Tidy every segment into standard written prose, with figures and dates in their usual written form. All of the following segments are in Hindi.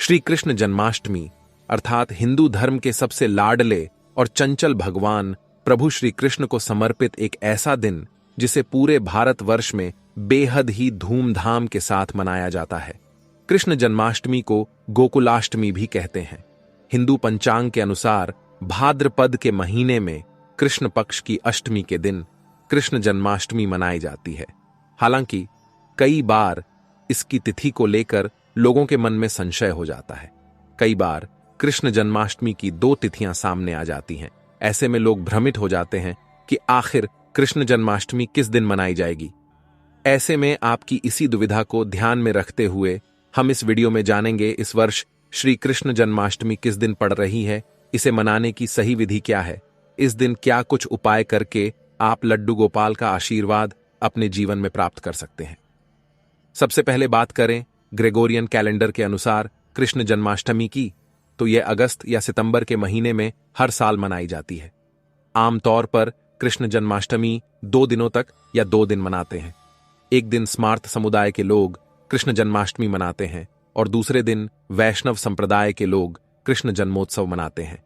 श्री कृष्ण जन्माष्टमी अर्थात हिंदू धर्म के सबसे लाडले और चंचल भगवान प्रभु श्री कृष्ण को समर्पित एक ऐसा दिन जिसे पूरे भारतवर्ष में बेहद ही धूमधाम के साथ मनाया जाता है। कृष्ण जन्माष्टमी को गोकुलाष्टमी भी कहते हैं। हिंदू पंचांग के अनुसार भाद्रपद के महीने में कृष्ण पक्ष की अष्टमी के दिन कृष्ण जन्माष्टमी मनाई जाती है। हालांकि कई बार इसकी तिथि को लेकर लोगों के मन में संशय हो जाता है। कई बार कृष्ण जन्माष्टमी की दो तिथियां सामने आ जाती हैं। ऐसे में लोग भ्रमित हो जाते हैं कि आखिर कृष्ण जन्माष्टमी किस दिन मनाई जाएगी। ऐसे में आपकी इसी दुविधा को ध्यान में रखते हुए हम इस वीडियो में जानेंगे इस वर्ष श्री कृष्ण जन्माष्टमी किस दिन पड़ रही है, इसे मनाने की सही विधि क्या है, इस दिन क्या कुछ उपाय करके आप लड्डू गोपाल का आशीर्वाद अपने जीवन में प्राप्त कर सकते हैं। सबसे पहले बात करें ग्रेगोरियन कैलेंडर के अनुसार कृष्ण जन्माष्टमी की, तो यह अगस्त या सितंबर के महीने में हर साल मनाई जाती है। आमतौर पर कृष्ण जन्माष्टमी 2 दिनों तक या 2 दिन मनाते हैं। एक दिन स्मार्त समुदाय के लोग कृष्ण जन्माष्टमी मनाते हैं और दूसरे दिन वैष्णव संप्रदाय के लोग कृष्ण जन्मोत्सव मनाते हैं।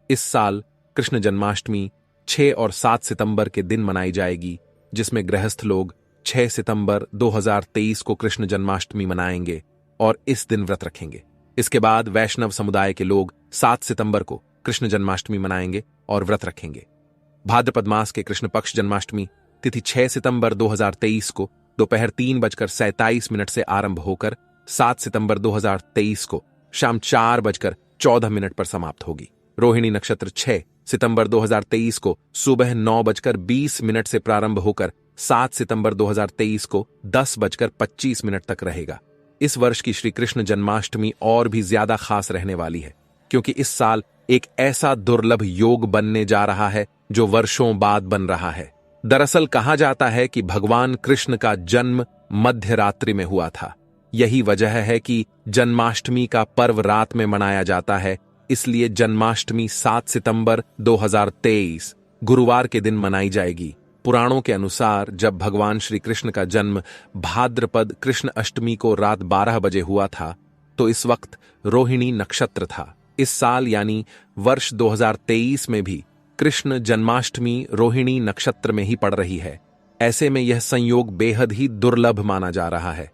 इस साल कृष्ण जन्माष्टमी 6 और 7 सितंबर के दिन मनाई जाएगी, जिसमें गृहस्थ लोग 6 सितंबर 2023 को कृष्ण जन्माष्टमी मनाएंगे और इस दिन व्रत रखेंगे। इसके बाद वैष्णव समुदाय के लोग 7 सितंबर को कृष्ण जन्माष्टमी मनाएंगे और व्रत रखेंगे। भाद्रपद मास के कृष्ण पक्ष जन्माष्टमी तिथि 6 सितंबर 2023 को दोपहर 3:47 से आरंभ होकर 7 सितंबर 2023 को शाम 4:14 पर समाप्त होगी। रोहिणी नक्षत्र 6 सितंबर 2023 को सुबह 9:20 से प्रारंभ होकर 7 सितंबर 2023 को 10:25 तक रहेगा। इस वर्ष की श्री कृष्ण जन्माष्टमी और भी ज्यादा खास रहने वाली है, क्योंकि इस साल एक ऐसा दुर्लभ योग बनने जा रहा है जो वर्षों बाद बन रहा है। दरअसल कहा जाता है कि भगवान कृष्ण का जन्म मध्य रात्रि में हुआ था। यही वजह है कि जन्माष्टमी का पर्व रात में मनाया जाता है, इसलिए जन्माष्टमी 7 सितंबर 2023 गुरुवार के दिन मनाई जाएगी। पुराणों के अनुसार जब भगवान श्री कृष्ण का जन्म भाद्रपद कृष्ण अष्टमी को रात 12 बजे हुआ था, तो इस वक्त रोहिणी नक्षत्र था। इस साल यानी वर्ष 2023 में भी कृष्ण जन्माष्टमी रोहिणी नक्षत्र में ही पड़ रही है। ऐसे में यह संयोग बेहद ही दुर्लभ माना जा रहा है।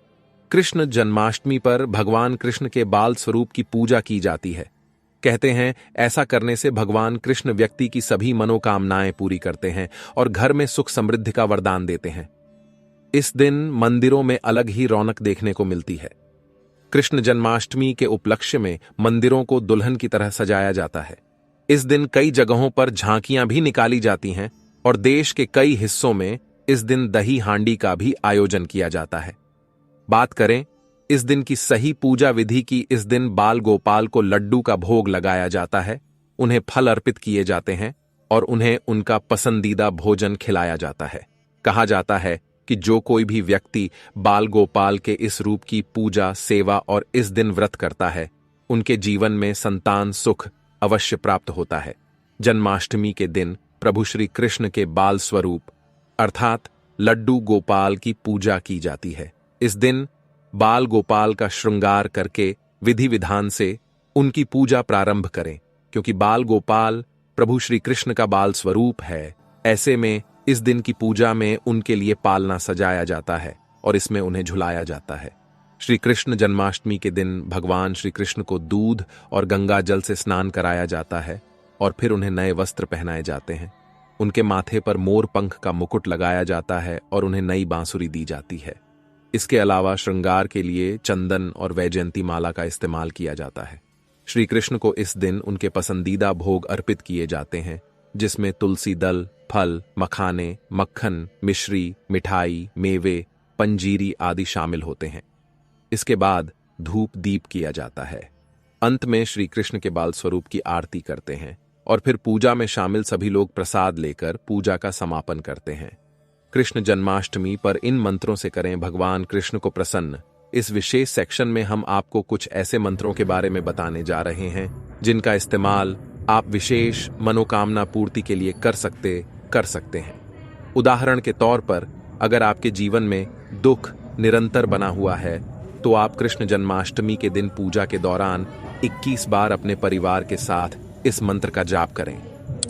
कृष्ण जन्माष्टमी पर भगवान कृष्ण के बाल स्वरूप की पूजा की जाती है। कहते हैं ऐसा करने से भगवान कृष्ण व्यक्ति की सभी मनोकामनाएं पूरी करते हैं और घर में सुख समृद्धि का वरदान देते हैं। इस दिन मंदिरों में अलग ही रौनक देखने को मिलती है। कृष्ण जन्माष्टमी के उपलक्ष्य में मंदिरों को दुल्हन की तरह सजाया जाता है। इस दिन कई जगहों पर झांकियां भी निकाली जाती हैं और देश के कई हिस्सों में इस दिन दही हांडी का भी आयोजन किया जाता है। बात करें इस दिन की सही पूजा विधि की, इस दिन बाल गोपाल को लड्डू का भोग लगाया जाता है, उन्हें फल अर्पित किए जाते हैं और उन्हें उनका पसंदीदा भोजन खिलाया जाता है। कहा जाता है कि जो कोई भी व्यक्ति बाल गोपाल के इस रूप की पूजा, सेवा और इस दिन व्रत करता है, उनके जीवन में संतान सुख अवश्य प्राप्त होता है। जन्माष्टमी के दिन प्रभु श्री कृष्ण के बाल स्वरूप अर्थात लड्डू गोपाल की पूजा की जाती है। इस दिन बाल गोपाल का श्रृंगार करके विधि विधान से उनकी पूजा प्रारंभ करें, क्योंकि बाल गोपाल प्रभु श्री कृष्ण का बाल स्वरूप है। ऐसे में इस दिन की पूजा में उनके लिए पालना सजाया जाता है और इसमें उन्हें झुलाया जाता है। श्री कृष्ण जन्माष्टमी के दिन भगवान श्री कृष्ण को दूध और गंगा जल से स्नान कराया जाता है और फिर उन्हें नए वस्त्र पहनाए जाते हैं। उनके माथे पर मोर पंख का मुकुट लगाया जाता है और उन्हें नई बांसुरी दी जाती है। इसके अलावा श्रृंगार के लिए चंदन और वैजयंती माला का इस्तेमाल किया जाता है। श्री कृष्ण को इस दिन उनके पसंदीदा भोग अर्पित किए जाते हैं, जिसमें तुलसी दल, फल, मखाने, मक्खन, मिश्री, मिठाई, मेवे, पंजीरी आदि शामिल होते हैं। इसके बाद धूप दीप किया जाता है। अंत में श्री कृष्ण के बाल स्वरूप की आरती करते हैं और फिर पूजा में शामिल सभी लोग प्रसाद लेकर पूजा का समापन करते हैं। कृष्ण जन्माष्टमी पर इन मंत्रों से करें भगवान कृष्ण को प्रसन्न। इस विशेष सेक्शन में हम आपको कुछ ऐसे मंत्रों के बारे में बताने जा रहे हैं जिनका इस्तेमाल आप विशेष मनोकामना पूर्ति के लिए कर सकते हैं। उदाहरण के तौर पर अगर आपके जीवन में दुख निरंतर बना हुआ है तो आप कृष्ण जन्माष्टमी के दिन पूजा के दौरान 21 बार अपने परिवार के साथ इस मंत्र का जाप करें।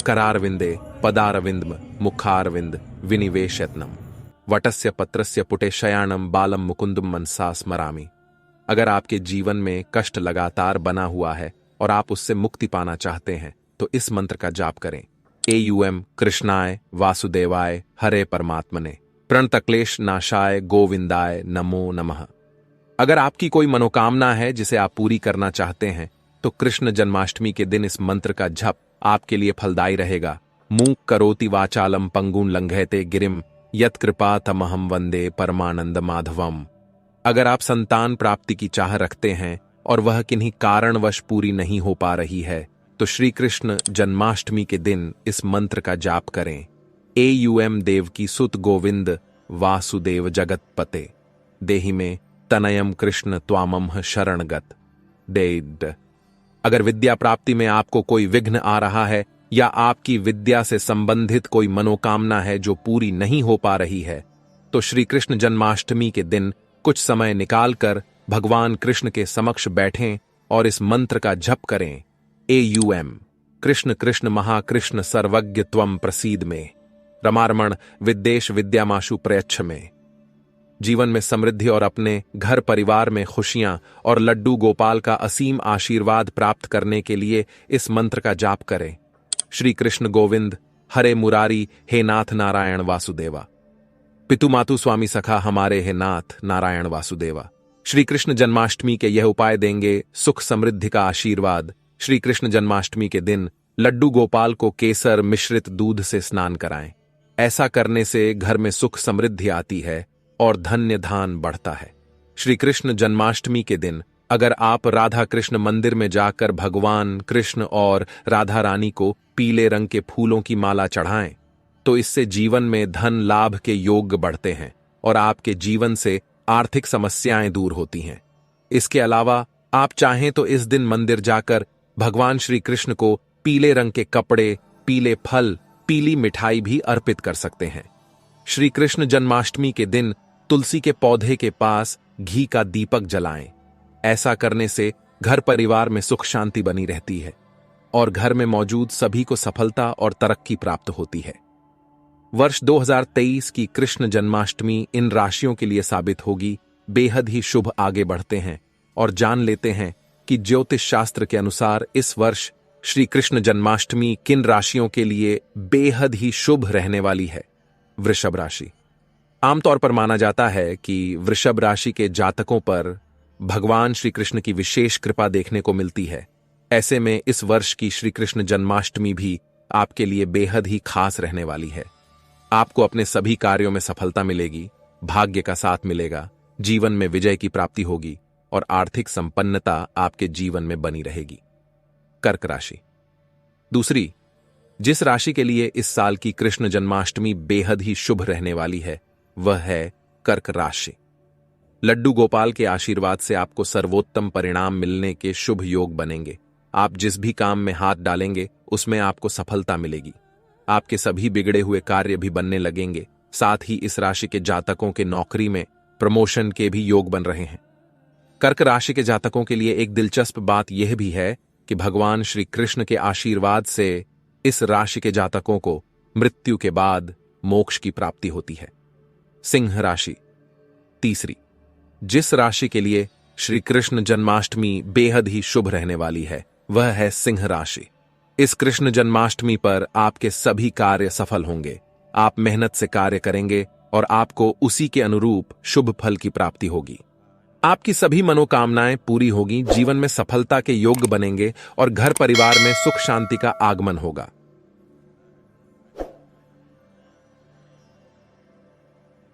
करारविंदे पदारविंदम मुखारविंद विनिवेशयत्नम वटस्य पत्रस्य पुटे शयाणम बालम मुकुंदम मनसा स्मरामि। अगर आपके जीवन में कष्ट लगातार बना हुआ है और आप उससे मुक्ति पाना चाहते हैं तो इस मंत्र का जाप करें। एयूएम कृष्णाय वासुदेवाय हरे परमात्मने प्रणतक्लेश नाशाय गोविंदाय नमो नमः। अगर आपकी कोई मनोकामना है जिसे आप पूरी करना चाहते हैं तो कृष्ण जन्माष्टमी के दिन इस मंत्र का जप आपके लिए फलदायी रहेगा। मूक करोति वाचालम पंगुन लंघयते गिरिम यत कृपा तमहम वंदे परमानंद माधवम। अगर आप संतान प्राप्ति की चाह रखते हैं और वह किन्हीं कारणवश पूरी नहीं हो पा रही है तो श्री कृष्ण जन्माष्टमी के दिन इस मंत्र का जाप करें। एयूएम देवकी सुत गोविंद वासुदेव जगतपते देहि में तनयम कृष्ण त्वामम शरणगत देद। अगर विद्या प्राप्ति में आपको कोई विघ्न आ रहा है या आपकी विद्या से संबंधित कोई मनोकामना है जो पूरी नहीं हो पा रही है तो श्री कृष्ण जन्माष्टमी के दिन कुछ समय निकालकर भगवान कृष्ण के समक्ष बैठें और इस मंत्र का जप करें। एयूएम कृष्ण कृष्ण महाकृष्ण सर्वज्ञ त्वम प्रसीद में रमारमण विद्देश विद्यामाशु प्रयच्छ में। जीवन में समृद्धि और अपने घर परिवार में खुशियां और लड्डू गोपाल का असीम आशीर्वाद प्राप्त करने के लिए इस मंत्र का जाप करें। श्री कृष्ण गोविंद हरे मुरारी हे नाथ नारायण वासुदेवा। पितु मातु स्वामी सखा हमारे हे नाथ नारायण वासुदेवा। श्री कृष्ण जन्माष्टमी के यह उपाय देंगे सुख समृद्धि का आशीर्वाद। श्री कृष्ण जन्माष्टमी के दिन लड्डू गोपाल को केसर मिश्रित दूध से स्नान कराएं। ऐसा करने से घर में सुख समृद्धि आती है और धन्य धान बढ़ता है। श्री कृष्ण जन्माष्टमी के दिन अगर आप राधा कृष्ण मंदिर में जाकर भगवान कृष्ण और राधा रानी को पीले रंग के फूलों की माला चढ़ाएं तो इससे जीवन में धन लाभ के योग बढ़ते हैं और आपके जीवन से आर्थिक समस्याएं दूर होती हैं। इसके अलावा आप चाहें तो इस दिन मंदिर जाकर भगवान श्री कृष्ण को पीले रंग के कपड़े, पीले फल, पीली मिठाई भी अर्पित कर सकते हैं। श्री कृष्ण जन्माष्टमी के दिन तुलसी के पौधे के पास घी का दीपक जलाएं। ऐसा करने से घर परिवार में सुख शांति बनी रहती है और घर में मौजूद सभी को सफलता और तरक्की प्राप्त होती है। वर्ष 2023 की कृष्ण जन्माष्टमी इन राशियों के लिए साबित होगी बेहद ही शुभ। आगे बढ़ते हैं और जान लेते हैं कि ज्योतिष शास्त्र के अनुसार इस वर्ष श्री कृष्ण जन्माष्टमी किन राशियों के लिए बेहद ही शुभ रहने वाली है। वृषभ राशि। आमतौर पर माना जाता है कि वृषभ राशि के जातकों पर भगवान श्री कृष्ण की विशेष कृपा देखने को मिलती है। ऐसे में इस वर्ष की श्री कृष्ण जन्माष्टमी भी आपके लिए बेहद ही खास रहने वाली है। आपको अपने सभी कार्यों में सफलता मिलेगी, भाग्य का साथ मिलेगा, जीवन में विजय की प्राप्ति होगी और आर्थिक संपन्नता आपके जीवन में बनी रहेगी। कर्क राशि। दूसरी जिस राशि के लिए इस साल की कृष्ण जन्माष्टमी बेहद ही शुभ रहने वाली है वह है कर्क राशि। लड्डू गोपाल के आशीर्वाद से आपको सर्वोत्तम परिणाम मिलने के शुभ योग बनेंगे। आप जिस भी काम में हाथ डालेंगे उसमें आपको सफलता मिलेगी। आपके सभी बिगड़े हुए कार्य भी बनने लगेंगे। साथ ही इस राशि के जातकों के नौकरी में प्रमोशन के भी योग बन रहे हैं। कर्क राशि के जातकों के लिए एक दिलचस्प बात यह भी है कि भगवान श्री कृष्ण के आशीर्वाद से इस राशि के जातकों को मृत्यु के बाद मोक्ष की प्राप्ति होती है। सिंह राशि। तीसरी जिस राशि के लिए श्री कृष्ण जन्माष्टमी बेहद ही शुभ रहने वाली है वह है सिंह राशि। इस कृष्ण जन्माष्टमी पर आपके सभी कार्य सफल होंगे। आप मेहनत से कार्य करेंगे और आपको उसी के अनुरूप शुभ फल की प्राप्ति होगी। आपकी सभी मनोकामनाएं पूरी होगी, जीवन में सफलता के योग बनेंगे और घर परिवार में सुख शांति का आगमन होगा।